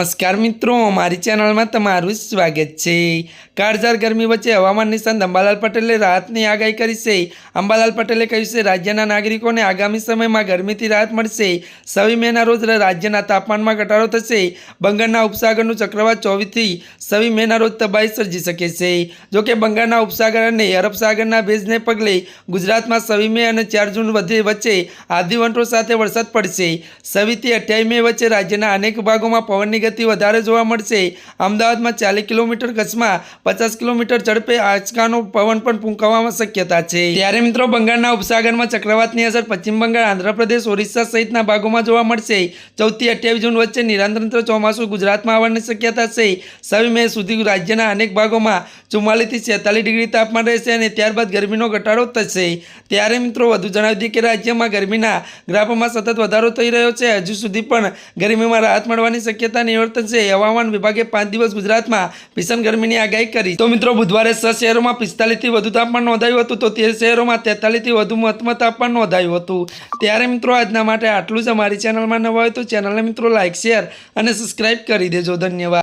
नमस्कार मित्रों, मारी चेनल में तमारुं स्वागत है। काळझाळ गरमी वच्चे हवामान निष्णात अंबालाल पटेले राहतनी आगाही करी है। अंबालाल पटेले कह्युं छे राज्यना नागरिकोने आगामी समय में गरमीथी राहत मळशे। 26 मेना रोज राज्यना तापमान में घटाडो थशे। बंगाळना उपसागरनुं चक्रवात 24 થી 26 मेना रोज तबाही सर्जी शके छे। जो कि बंगाळना उपसागर अने अरब सागरना भेजने पगले गुजरात में 26 मे और 4 जून वच्चे आधी वंटो साथे वरसाद पड़शे। 26 થી 28 मे वच्चे राज्यना अनेक भागों में पवननी गति वधारे जोवा मळशे। अमदावाद में 40 किलोमीटर, कच्छ में 50 किलोमीटर झड़पे आंचकानो पवन पण फूंकावानी शक्यता छे। त्यारे मित्रों, बंगाळना उपसागर में चक्रवातनी असर पश्चिम बंगाळ, आंध्रप्रदेश, ओडिशा सहितना भागों में जोवा मळशे। 14 થી 28 जून वच्चे निरंतर ચોમાસું गुजरात में आवવાની शक्यता छे। 26 मे सुधी राज्यना अनेक भागों में 44 થી 46 डिग्री तापमान रहेशे अने त्यारबाद गरमीनो घटाडो थशे। त्यारे मित्रों, वधु जणावी दीए के राज्य में गरमीना ग्राफों सतत वधारो थई रह्यो छे। हजू सुधी पण गरमी में राहत मळवानी शक्यता निवर्तन छे। हवामान विभागे 5 दिवस गुजरात में भीषण गरमीनी आगाही करी। तो मित्रों, बुधवारे 6 शहरों में 45 થી વધુ तापमान नोंधायुं हतुं, तो 13 शहरों में 43 થી વધુ मહત્તમ तापमान नोंधायुं हतुं। त्यारे मित्रों, आजना माटे आटલું જ। અમારી चेनल में नवा होय तो चेनल ने मित्रों लाइक, शेर और सब्सक्राइब करी देजो। धन्यवाद।